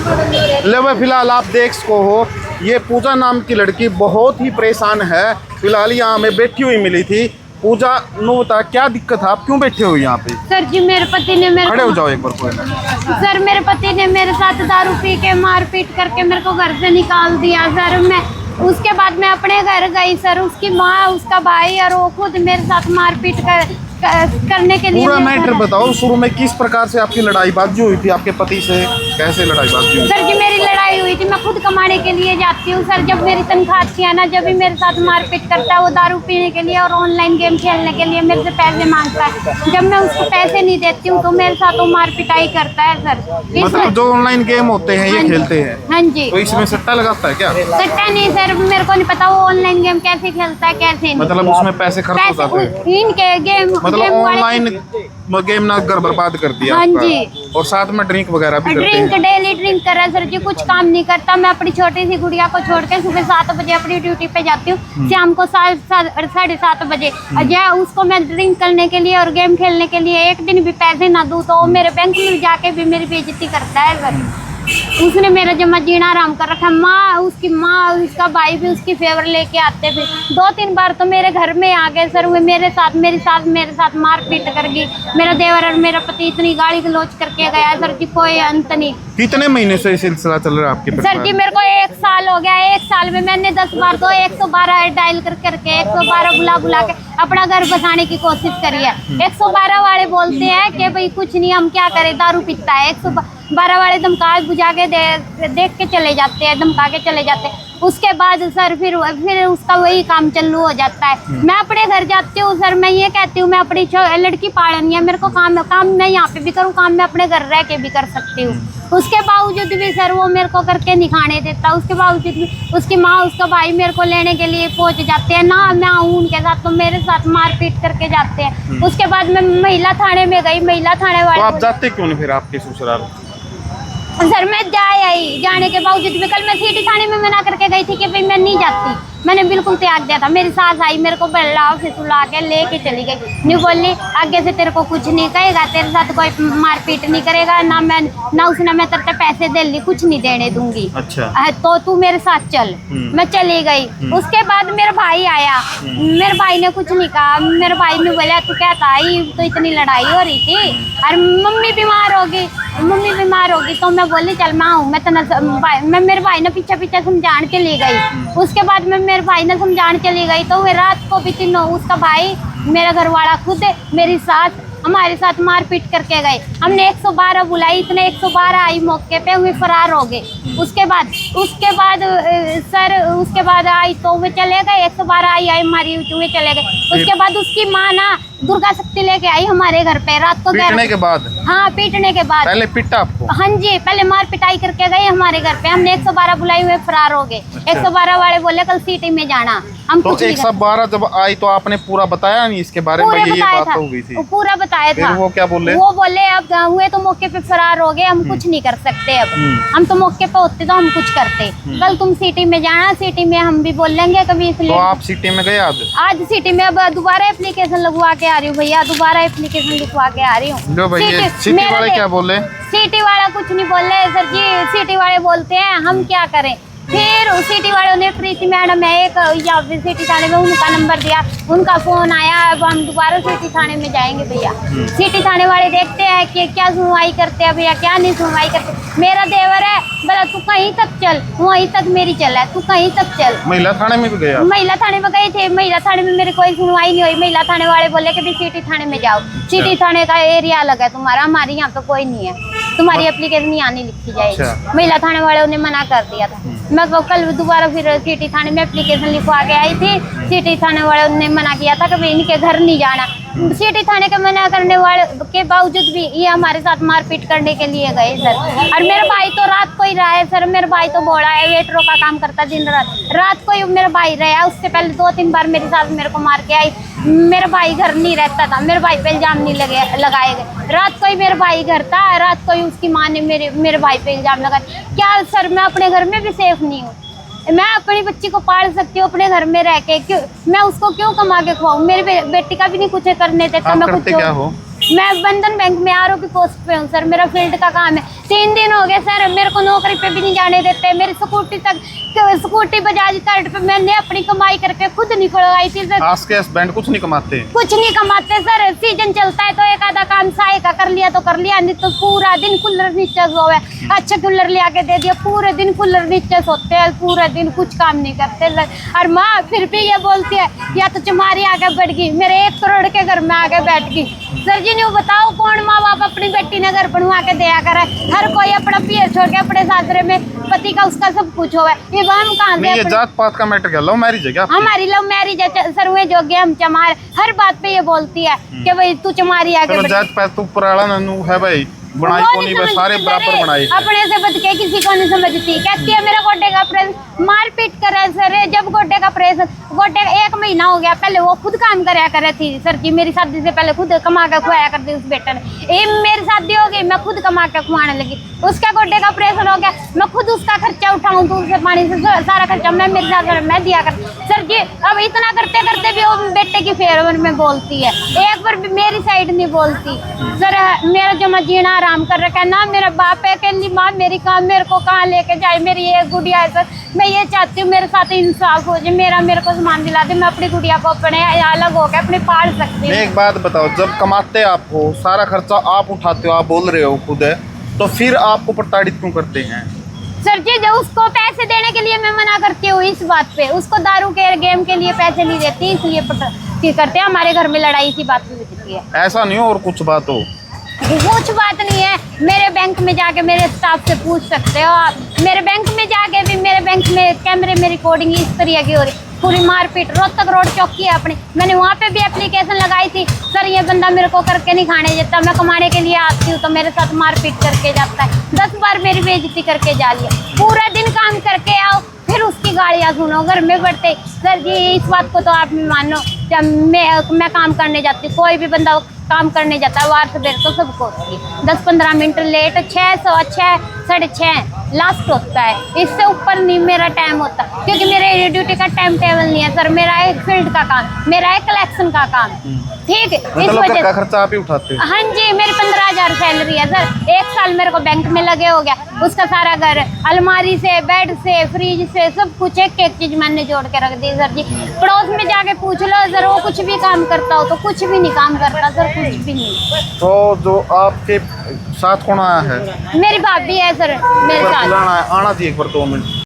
ले भाई, फिलहाल आप देख सको हो, ये पूजा नाम की लड़की बहुत ही परेशान है। फिलहाल यहाँ हमें बैठी हुई मिली थी। पूजा, नो बता क्या दिक्कत है, आप क्यों बैठे हो यहाँ पे? सर जी मेरे पति ने मेरे खड़े हो जाओ एक बार कोई। सर मेरे पति ने मेरे साथ दारू पी के मारपीट करके मेरे को घर से निकाल दिया सर। मैं उसके बाद मैं अपने घर गई सर। उसकी माँ, उसका भाई और वो खुद मेरे साथ मारपीट करने के लिए। पूरा मैटर बताओ, शुरू में किस प्रकार से आपकी लड़ाई बाजी हुई थी आपके पति से, कैसे लड़ाई बाजी हुई? सर जी मेरी लड़ाई हुई थी, मैं खुद कमाने के लिए जाती हूँ सर। जब मेरी तनख्वाह अच्छी है ना, जब भी मेरे साथ मारपीट करता है। वो दारू पीने के लिए और ऑनलाइन गेम खेलने के लिए मेरे से पैसे मांगता है। जब मैं उसको पैसे नहीं देती हूँ तो मेरे साथ वो मारपिटाई करता है सर। मतलब जो ऑनलाइन गेम होते हैं ये खेलते हैं? हाँ जी। तो इसमें सट्टा लगाता है क्या? सट्टा नहीं सर, मेरे को नहीं पता वो ऑनलाइन गेम कैसे खेलता है कैसे नहीं। मतलब उसमें पैसे खर्च हो जाते हैं? इनके गेम मतलब ऑनलाइन गेम ना घर बर्बाद कर दिया। हाँ आपका। जी। और साथ में ड्रिंक वगैरह भी करते हैं? ड्रिंक डेली ड्रिंक कर रहा है सर जी, कुछ काम नहीं करता। मैं अपनी छोटी सी गुड़िया को छोड़ के सुबह 7 बजे अपनी ड्यूटी पे जाती हूँ, शाम को 7:30 बजे। और उसको मैं ड्रिंक करने के लिए और गेम खेलने के लिए एक दिन भी पैसे ना दूँ तो वो मेरे बैंक में जाके भी मेरी बेइज्जती करता है सर। उसने मेरा जमा जीना आराम कर रखा। उसकी माँ, उसका भाई भी उसकी फेवर लेके आते थे। 2-3 बार तो मेरे घर में आ गए सर। वो मेरे साथ, मेरी सास मेरे साथ मारपीट कर गई। मेरा देवर और मेरा पति इतनी गाली गलौज करके गया सर जी, कोई अंत नहीं। कितने महीने से ये सिलसिला चल रहा है आपके सर जी मेरे को 1 साल हो गया। 1 साल में मैंने 10 बार तो 112 डायल करके 112 बुला के अपना घर बसाने की कोशिश करी है। 112 वाले बोलते हैं कि भाई कुछ नहीं, हम क्या करें, दारू पीता है। 112 वाले धमका बुझा के देख के चले जाते हैं, धमका के चले जाते हैं। उसके बाद सर फिर उसका वही काम चालू हो जाता है। मैं अपने घर जाती हूँ सर, मैं ये कहती हूँ मैं अपनी लड़की पालनी है, मेरे को काम मैं यहाँ पे भी करूँ, काम मैं अपने घर रह के भी कर सकती हूँ। उसके बावजूद भी सर वो मेरे को करके नहीं खाने देता। उसके बावजूद भी उसकी माँ, उसका भाई मेरे को लेने के लिए पहुंच जाते हैं ना। मैं आऊँ उनके साथ तो मेरे साथ मारपीट करके जाते हैं। उसके बाद मैं महिला थाने में गई। महिला थाने वाले, तो आप जाते क्यों नहीं फिर आपके ससुराल? सर मैं जाने के बावजूद भी कल मैं सिटी थाने में मना करके गई थी कि भाई मैं नहीं जाती। मैंने बिल्कुल त्याग दिया था। मेरी सास आई, मेरे को बल्लाव से सुला के लेके चली गई। नहीं बोली आगे से तेरे को कुछ नहीं कहेगा, तेरे साथ कोई मारपीट नहीं करेगा, ना उसने मैं तेरे पैसे दे ली, कुछ नहीं देने दूंगी। अच्छा। तो तू मेरे साथ चल। मैं चली गई। उसके बाद मेरा भाई आया। मेरे भाई ने कुछ नहीं कहा। मेरे भाई ने बोला तू क्या था, तो इतनी लड़ाई हो रही थी और मम्मी बीमार होगी तो मैं बोली चल मैं आऊँ। मैं मेरे भाई ने पीछे समझाने चली गई। उसके बाद मैं मेरे भाई ने समझाने चली गई तो रात को भी तीनों, उसका भाई, मेरा घर वाला, खुद मेरी सास हमारे साथ मारपीट करके गए। हमने 112 बुलाई, इतने 112 आई मौके पे, हुए फरार हो गए। उसके बाद सर उसके बाद आई तो वे चले गए। 112 आई हमारी, वे चले गए। उसके बाद उसकी माँ ना दुर्गा शक्ति लेके आई हमारे घर पे रात को। पीटने के बाद? हाँ, पीटने के बाद। पहले पिटा आपको? हाँ जी, पहले मार पिटाई करके गए हमारे घर पे। हमने 112 बुलाई, हुए फरार हो गए। 112 वाले बोले कल सिटी में जाना। हम तो 112 जब आई तो आपने पूरा बताया नहीं इसके बारे में? ये बात हो गई थी, पूरा बताया था। वो क्या बोले? वो बोले अब हुए तो मौके पे फरार हो गए, हम कुछ नहीं कर सकते। अब हम तो मौके पे होते तो हम कुछ करते। कल तुम सिटी में जाना, सिटी में हम भी बोल लेंगे कभी। इसलिए तो आप सिटी में गए आज सिटी में? अब दोबारा एप्लीकेशन लगवा के आ रही हूँ भैया, दोबारा एप्लीकेशन लिखवा के आ रही हूँ। सिटी वाले क्या बोले? सिटी वाला कुछ नहीं बोले सर जी। सिटी वाले बोलते हैं हम क्या करें। फिर सिटी वालों ने प्रीति मैडम है एक या सिटी थाने में, उनका नंबर दिया, उनका फोन आया। अब हम दोबारा सिटी थाने में जाएंगे भैया। सिटी थाने वाले देखते हैं कि क्या सुनवाई करते हैं भैया, क्या नहीं सुनवाई करते। मेरा देवर है, बोला तू कहीं तक चल, वहीं तक मेरी चल है, तू कहीं तक चल। महिला थाने में भी गया? महिला थाने में गए थे। महिला थाने में मेरी कोई सुनवाई नहीं हुई। महिला थाने वाले बोले कि भी सिटी थाने में जाओ। सिटी थाने का एरिया अलग है तुम्हारा, हमारे यहाँ पे कोई नहीं है, तुम्हारी एप्लीकेशन यहाँ नहीं लिखी जाएगी। महिला थाने वाले ने मना कर दिया था। मैं कल दोबारा फिर सिटी थाने में एप्लीकेशन लिखवा के आई थी। सिटी थाने वाले ने मना किया था कि इनके घर नहीं जाना। सिटी थाने के मना करने वाले के बावजूद भी ये हमारे साथ मारपीट करने के लिए गए सर। और मेरा भाई तो रात को ही रहा है सर। मेरा भाई तो बोला है, वेटरों का काम करता दिन रात को ही मेरा भाई रहा। उससे पहले 2-3 बार मेरे साथ मेरे को मार के आई। मेरा भाई घर नहीं रहता था, मेरे भाई पे इल्जाम नहीं लगाए गए। रात को ही मेरा भाई घर था, रात को ही उसकी माँ ने मेरे भाई पे इल्जाम लगाया। क्या सर मैं अपने घर में भी सेफ नहीं हूँ? मैं अपनी बच्ची को पाल सकती हूँ अपने घर में रह के, क्यों मैं उसको क्यों कमा के खुआऊँ? मेरी बेटी का भी नहीं कुछ करने देता। मैं कुछ क्या हो? मैं बंधन बैंक में आरओ की पोस्ट पे हूँ सर। मेरा फील्ड का काम है। 3 दिन हो गए सर, मेरे को नौकरी पे भी नहीं जाने देते। मेरी स्कूटी तक, स्कूटी बजाज कार्ड पे मैंने अपनी कमाई करके खुद निकलवाई थी सर। आपके हस्बैंड कुछ नहीं कमाते? कुछ नहीं कमाते सर, सीजन चलता है तो एक आधा काम साय का कर लिया तो कर लिया, नहीं तो पूरा दिन कूलर नीचे सोए। अच्छा कूलर ले आके दे दिया, पूरे दिन कूलर नीचे सोते हैं, पूरे दिन कुछ काम नहीं करते। और माँ फिर भी ये बोलती है या तो तुम्हारी आगे बढ़ गई, मेरे 1 करोड़ के घर में आगे बैठ गई। सर जी ने बताओ कौन माँ बाप अपनी बेटी ने घर बनवा के दिया करे? हर कोई अपना पियर छोड़ के अपने सासरे में पति का उसका सब कुछ हो, ये हम कहाँ से? ये जात पात का मैटर क्या, लव मैरिज है क्या आपकी? हमारी लव मैरिज है सर, वे जो हम चमार हर बात पे ये बोलती है कि भाई तू चमारी आगे बढ़। जात पात तो पुराना नन्नू है भाई, बनाई को नहीं बस सारे बराबर बनाई। अपने से बच के किसी को नहीं समझती, कहती है मेरा गोड्डे का ऑपरेशन, मारपीट करे सर। जब गोड्डे का ऑपरेशन, गोड्डे 1 महीना हो गया, पहले वो खुद काम कराया करे थी सर जी, मेरी शादी से पहले खुद कमा के खुआया करती उस बेटे ने। ये मेरी शादी हो गई, मैं खुद कमा के खुआने लगी। उसका गोड्डे का ऑपरेशन हो गया, मैं खुद उसका खर्चा उठाऊं, तो उससे पानी से सारा खर्चा मैं मेरे साथ मैं दिया कर सर जी। अब इतना करते करते भी वो बेटे की फेवर में बोलती है, एक बार भी मेरी साइड नहीं बोलती सर। मेरा जमा जीना आराम कर रखा है ना, मेरा बाप है कहली माँ मेरी काम मेरे को कहाँ लेके जाए, मेरी एक गुड़िया है सर। मैं ये चाहती हूँ मेरे साथ इंसाफ हो जाए, मेरे को सामान दिला दे, मैं अपनी गुड़िया को अपने अलग होकर अपने पाल सकती हूँ। एक बात बताओ, जब कमाते आप हो, सारा खर्चा आप उठाते हो, आप बोल रहे हो खुद है, तो फिर आपको प्रताड़ित क्यों करते हैं? सर जी जो उसको पैसे देने के लिए मैं मना करती हूँ इस बात पे, उसको दारू के गेम के लिए पैसे नहीं देती, इसलिए करते हैं। हमारे घर में लड़ाई इसी बात पे होती है। ऐसा नहीं हो और कुछ बात हो? कुछ बात नहीं है, मेरे बैंक में जाके मेरे स्टाफ से पूछ सकते हो आप। मेरे बैंक में जाके भी, मेरे बैंक में कैमरे में रिकॉर्डिंग इस तरह की हो रही, पूरी मारपीट। रोहतक रोड चौकी है अपनी, मैंने वहाँ पे भी एप्लीकेशन लगाई थी सर, ये बंदा मेरे को करके नहीं खाने देता, मैं कमाने के लिए आती हूँ तो मेरे साथ मारपीट करके जाता है। 10 बार मेरी बेइज्जती करके जा लिया। पूरा दिन काम करके आओ, फिर उसकी गालियाँ सुनो घर में बढ़ते। सर जी इस बात को तो आप भी मानो, जब मैं काम करने जाती हूँ, कोई भी बंदा काम करने जाता है वार से देर तो सबको होती है। 10-15 मिनट लेट 600 6:30 लास्ट होता है, इससे ऊपर नहीं मेरा टाइम होता, क्योंकि मेरे ड्यूटी का टाइम टेबल नहीं है सर। मेरा एक फील्ड का काम, मेरा एक कलेक्शन का काम, ठीक है। इस वजह का खर्चा आप ही उठाते हैं? हाँ जी, मेरी 15,000 सैलरी है सर। 1 साल मेरे को बैंक में लगे हो गया, उसका सारा घर, अलमारी से, बेड से, फ्रिज से, सब कुछ एक एक चीज मैंने जोड़ के रख दी सर जी। पड़ोस में जाके पूछ लो सर, वो कुछ भी काम करता हो तो कुछ भी नहीं काम करता सर, कुछ भी नहीं। तो जो आपके साथ कौन आया है? मेरी भाभी है सर मेरे साथ। आना चाहिए एक बार 2 मिनट।